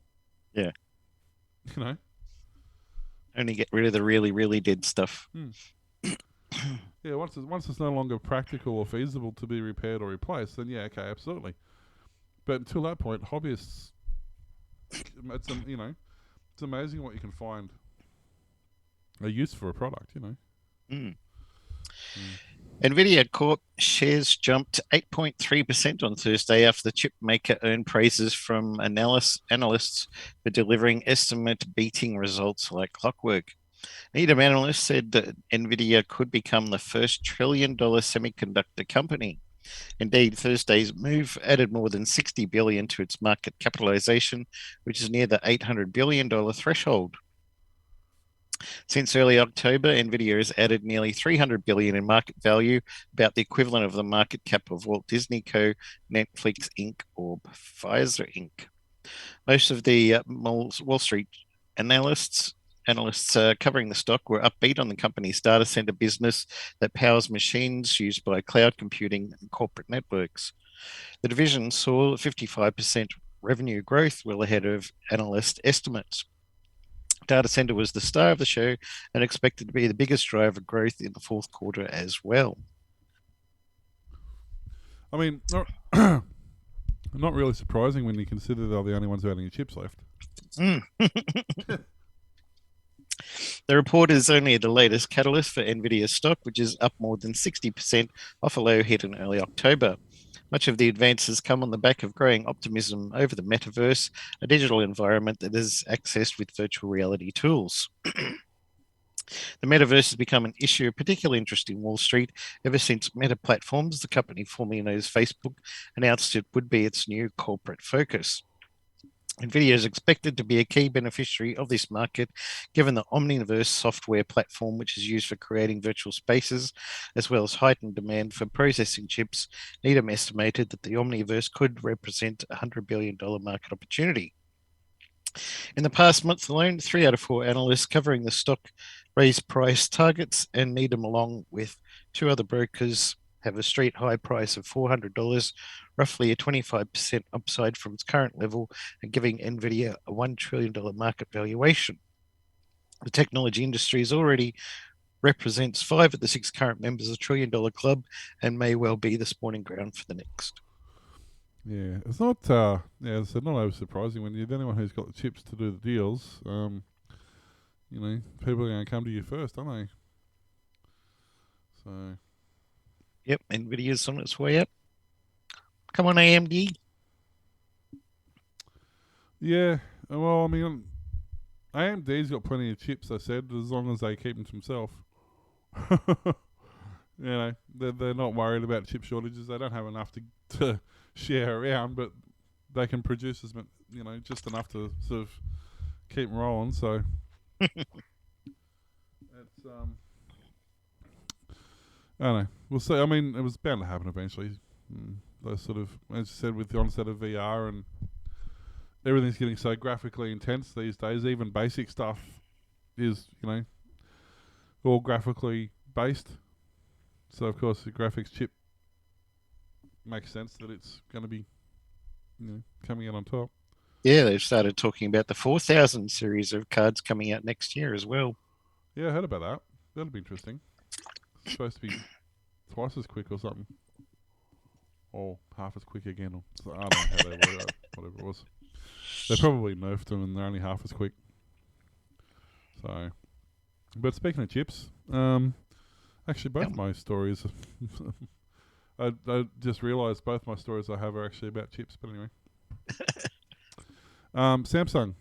Yeah. Only get rid of the really, really dead stuff.
Yeah, once it's no longer practical or feasible to be repaired or replaced, then yeah, okay, absolutely. But until that point, hobbyists, it's amazing what you can find a use for a product.
NVIDIA Corp shares jumped 8.3% on Thursday after the chip maker earned praises from analysts for delivering estimate-beating results like clockwork. Needham analysts said that NVIDIA could become the first trillion-dollar semiconductor company. Indeed, Thursday's move added more than $60 billion to its market capitalization, which is near the $800 billion threshold. Since early October, NVIDIA has added nearly $300 billion in market value, about the equivalent of the market cap of Walt Disney Co., Netflix Inc., or Pfizer Inc. Most of the Wall Street analysts covering the stock were upbeat on the company's data center business that powers machines used by cloud computing and corporate networks. The division saw 55% revenue growth, well ahead of analyst estimates. Data center was the star of the show and expected to be the biggest driver of growth in the fourth quarter as well.
I mean, not really surprising when you consider they're the only ones who have any chips left.
The report is only the latest catalyst for NVIDIA stock, which is up more than 60% off a low hit in early October. Much of the advances come on the back of growing optimism over the metaverse, a digital environment that is accessed with virtual reality tools. The metaverse has become an issue of particular interest in Wall Street ever since Meta Platforms, the company formerly known as Facebook, announced it would be its new corporate focus. NVIDIA is expected to be a key beneficiary of this market, given the Omniverse software platform, which is used for creating virtual spaces, as well as heightened demand for processing chips. Needham estimated that the Omniverse could represent a $100 billion market opportunity. In the past month alone, 3 out of 4 analysts covering the stock raised price targets, and Needham, along with 2 other brokers, have a street high price of $400, roughly a 25% upside from its current level, and giving NVIDIA a $1 trillion market valuation. The technology industry already represents 5 of the 6 current members of the $1 trillion club and may well be the spawning ground for the next.
Yeah, it's not. It's not over surprising when you're the only one who's got the chips to do the deals. People are going to come to you first, aren't they? So.
Yep, NVIDIA's on its way up. Come on, AMD.
Yeah, well, I mean, AMD's got plenty of chips, I said, as long as they keep them to themselves. They're not worried about chip shortages. They don't have enough to share around, but they can produce just enough to sort of keep them rolling. So I don't know. We'll see. I mean, it was bound to happen eventually. Those sort of, as you said, with the onset of VR and everything's getting so graphically intense these days. Even basic stuff is, all graphically based. So of course the graphics chip makes sense that it's going to be, coming out on top.
Yeah, they've started talking about the 4000 series of cards coming out next year as well.
Yeah, I heard about that. That'll be interesting. It's supposed to be twice as quick or something. Or half as quick again. Or, I don't know how they word it, whatever it was. They probably nerfed them and they're only half as quick. So, but speaking of chips, actually both my stories, I just realised both my stories I have are actually about chips, but anyway. Samsung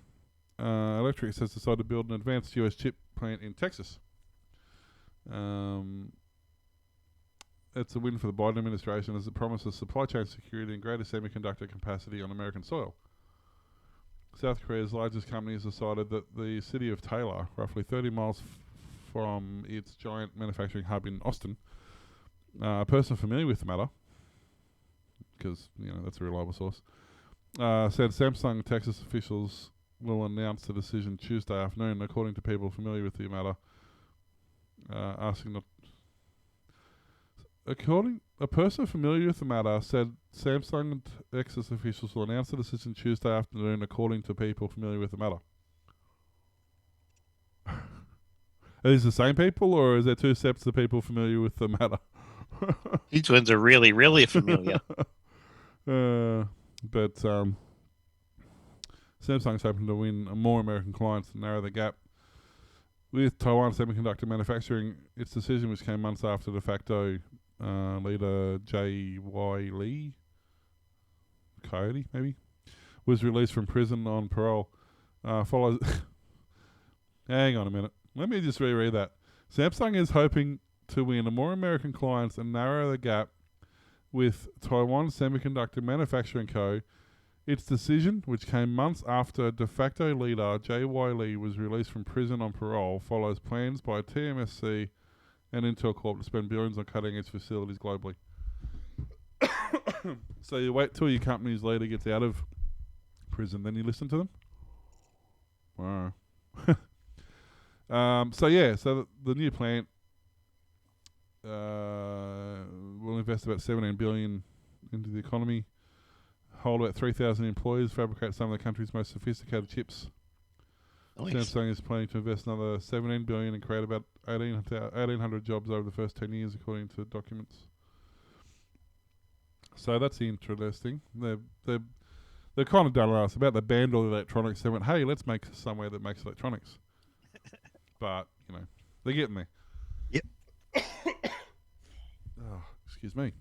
Electric has decided to build an advanced US chip plant in Texas. It's a win for the Biden administration as it promises supply chain security and greater semiconductor capacity on American soil. South Korea's largest company has decided that the city of Taylor, roughly 30 miles from its giant manufacturing hub in Austin, a person familiar with the matter, because that's a reliable source, said Samsung Texas officials will announce the decision Tuesday afternoon, according to people familiar with the matter, asking not. A person familiar with the matter said Samsung and Texas officials will announce the decision Tuesday afternoon, according to people familiar with the matter. Are these the same people, or is there two sets of people familiar with the matter?
These ones are really, really familiar.
But Samsung's hoping to win more American clients and narrow the gap with Taiwan Semiconductor Manufacturing. Its decision, which came months after de facto leader J.Y. Lee, Coyote maybe, was released from prison on parole, follows... Hang on a minute. Let me just reread that. Samsung is hoping to win more American clients and narrow the gap with Taiwan Semiconductor Manufacturing Co. Its decision, which came months after de facto leader J.Y. Lee was released from prison on parole, follows plans by TSMC and Intel Corp to spend billions on cutting-edge facilities globally. So you wait till your company's leader gets out of prison, then you listen to them? Wow. So the new plant will invest about $17 billion into the economy, hold about 3,000 employees, fabricate some of the country's most sophisticated chips. Nice. Samsung is planning to invest another $17 billion and create about 1,800 jobs over the first 10 years, according to documents. So that's interesting. They've kind of done us about the banned all the electronics. They went, hey, let's make somewhere that makes electronics. But, they're getting there.
Yep.
Oh, excuse me.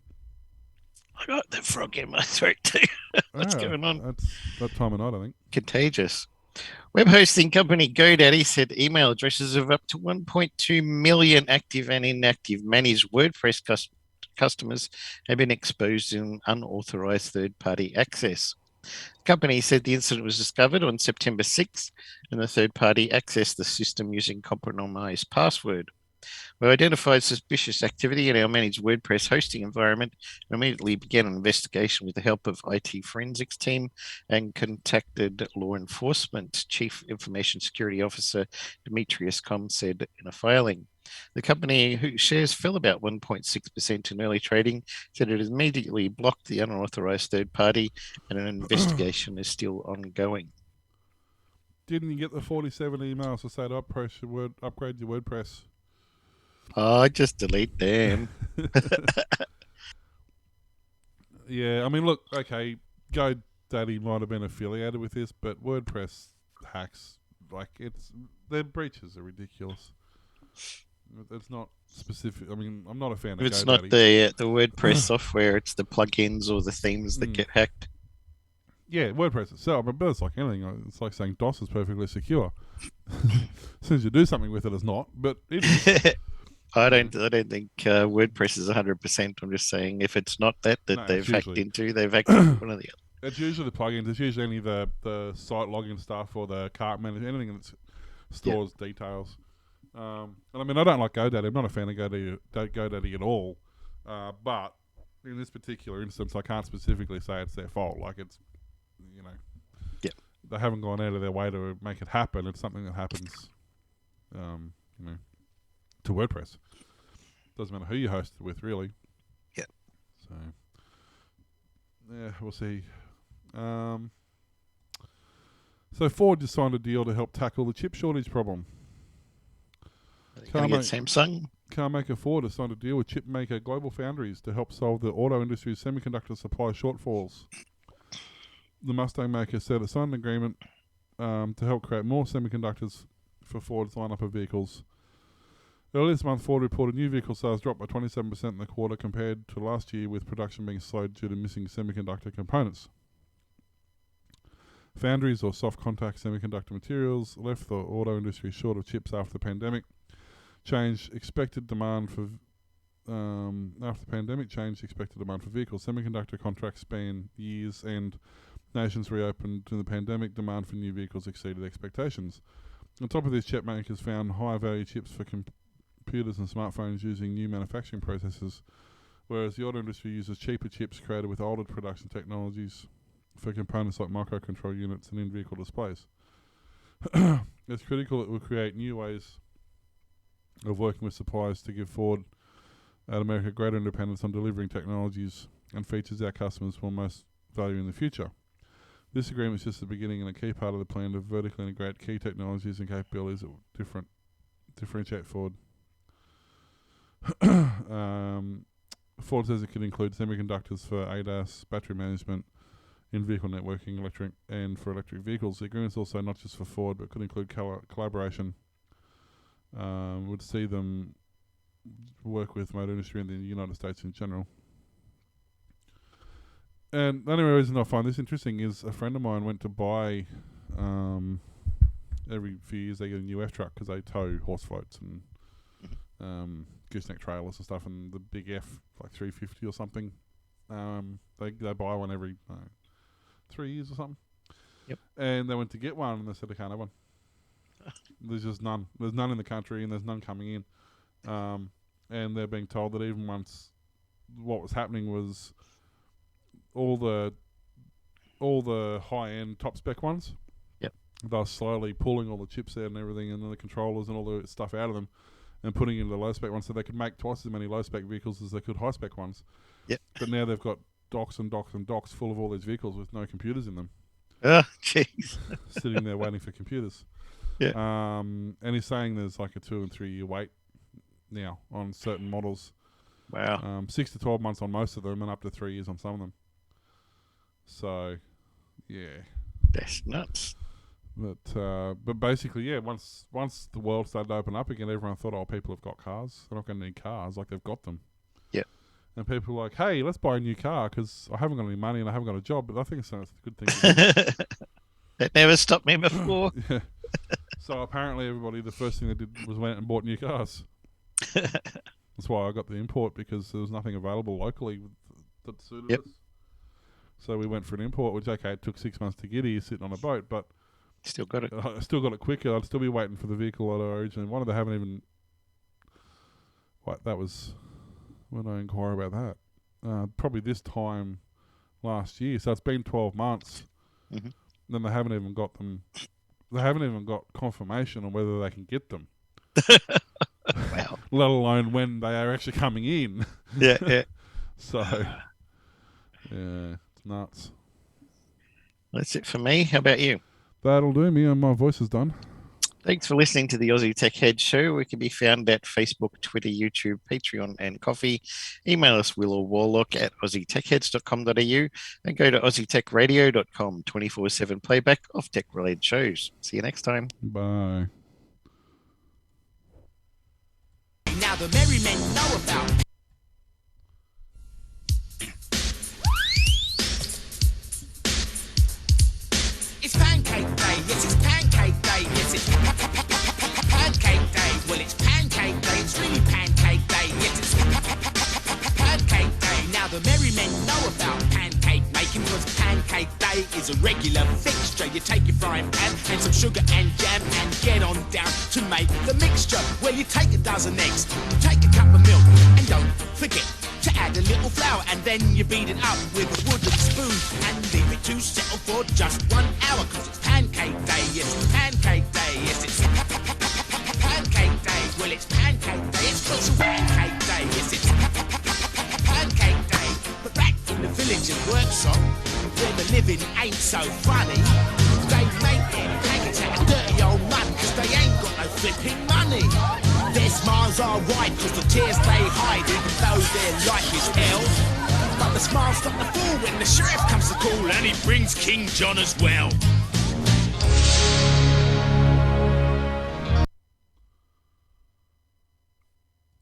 I got the frog in my throat too. What's going on?
That's that time of night, I think.
Contagious. Web hosting company GoDaddy said email addresses of up to 1.2 million active and inactive managed WordPress customers have been exposed in unauthorized third-party access. The company said the incident was discovered on September 6th, and the third party accessed the system using compromised password. We identified suspicious activity in our managed WordPress hosting environment and immediately began an investigation with the help of IT forensics team and contacted law enforcement. Chief Information Security Officer Demetrius Com said in a filing. The company, whose shares fell about 1.6% in early trading, said it has immediately blocked the unauthorized third party and an investigation is still ongoing.
Didn't you get the 47 emails to say to upgrade your WordPress?
Oh, just delete them.
Yeah, I mean, look, okay, GoDaddy might have been affiliated with this, but WordPress hacks, their breaches are ridiculous. It's not specific. I mean, I'm not a fan of GoDaddy.
It's not the WordPress software, it's the plugins or the themes that get hacked.
Yeah, WordPress itself, but it's like anything. It's like saying DOS is perfectly secure. As soon as you do something with it, it's not. But it is.
I don't think WordPress is 100%. I'm just saying if it's not they've hacked into, they've hacked into one of the other.
It's usually the plugins. It's usually any of the site login stuff or the cart manager, anything that stores details. And I mean, I don't like GoDaddy. I'm not a fan of GoDaddy at all. But in this particular instance, I can't specifically say it's their fault. Like, it's, you know, they haven't gone out of their way to make it happen. It's something that happens, you know, to WordPress. Doesn't matter who you host it with, really.
Yeah.
So, yeah, we'll see. So Ford just signed a deal to help tackle the chip shortage problem.
Can I get Samsung?
Car maker Ford has signed a deal with chip maker Global Foundries to help solve the auto industry's semiconductor supply shortfalls. The Mustang maker said it signed an agreement to help create more semiconductors for Ford's lineup of vehicles. Earlier this month, Ford reported new vehicle sales dropped by 27% in the quarter compared to last year, with production being slowed due to missing semiconductor components. Foundries, or soft contact semiconductor materials, left the auto industry short of chips after the pandemic. Changed expected demand for vehicles. Semiconductor contracts span years, and nations reopened to the pandemic. Demand for new vehicles exceeded expectations. On top of this, chip makers found high-value chips for computers and smartphones using new manufacturing processes, whereas the auto industry uses cheaper chips created with older production technologies for components like microcontrol units and in-vehicle displays. It's critical it will create new ways of working with suppliers to give Ford and America greater independence on delivering technologies and features our customers will most value in the future. This agreement is just the beginning and a key part of the plan to vertically integrate key technologies and capabilities that will differentiate Ford. Ford says it could include semiconductors for ADAS, battery management, in-vehicle networking, electric vehicles. The agreement is also not just for Ford, but could include collaboration. Would see them work with motor industry in the United States in general. And the only reason I find this interesting is a friend of mine went to buy, every few years they get a new F-truck because they tow horse floats and gooseneck trailers and stuff, and the big F, like 350 or something, they buy one every 3 years or something.
Yep. And
they went to get one and they said they can't have one. There's just none. There's none in the country and there's none coming in. And they're being told that even once what was happening was all the high-end top spec ones, they're slowly pulling all the chips out and everything, and then the controllers and all the stuff out of them and putting it into the low-spec ones, so they could make twice as many low-spec vehicles as they could high-spec ones. Yep. But now they've got docks and docks and docks full of all these vehicles with no computers in them.
Oh, jeez.
Sitting there waiting for computers.
Yeah.
And he's saying there's like a 2 and 3 year wait now on certain models.
Wow.
6 to 12 months on most of them and up to 3 years on some of them. So, yeah.
That's nuts.
But basically, yeah, once the world started to open up again, everyone thought, oh, people have got cars. They're not going to need cars. Like, they've got them.
Yeah.
And people are like, hey, let's buy a new car because I haven't got any money and I haven't got a job. But I think it's a good thing to do.
That never stopped me before.
Yeah. So apparently everybody, the first thing they did was went and bought new cars. That's why I got the import, because there was nothing available locally that suited us. So we went for an import, which, okay, it took 6 months to get here sitting on a boat, but
still got it.
I still got it quicker. I'd still be waiting for the vehicle that I originally wanted. They haven't even... that was when I inquire about that. Probably this time last year. So it's been 12 months.
Mm-hmm.
Then they haven't even got them... They haven't even got confirmation on whether they can get them.
Wow.
Let alone when they are actually coming in.
Yeah.
So, yeah, it's nuts.
That's it for me. How about you?
That'll do me, and my voice is done.
Thanks for listening to the Aussie Tech Head Show. We can be found at Facebook, Twitter, YouTube, Patreon, and Coffee. Email us, Will or Warlock, at aussietechheads.com.au, and go to aussietechradio.com, 24/7 playback of tech-related shows. See you next time.
Bye.
Now the merry men know about. It's pancake day, yes it's pancake day, yes it's pancake day. Well it's pancake day, it's really pancake day, yes it's pancake day. Now the merry men know about pancake making, because pancake day is a regular fixture. You take your frying pan and some sugar and jam and get on down. to make the mixture? Well, you take a dozen eggs, you take a cup of milk, and don't forget to add a little flour, and then you beat it up with a wooden spoon and leave it to settle for just 1 hour, cause it's pancake day, yes, it's pancake day, yes, it's pancake day. Well, it's pancake day, it's crucial pancake day, yes, it's pancake day. But back in the village and workshop, where the living ain't so funny, they make their pancakes out of dirty old mud, cause they ain't got no flipping money. Their smiles are wide cause the tears they hide, even though their life is hell. But the smiles stop the fool when the sheriff comes to call, and he brings King John as well.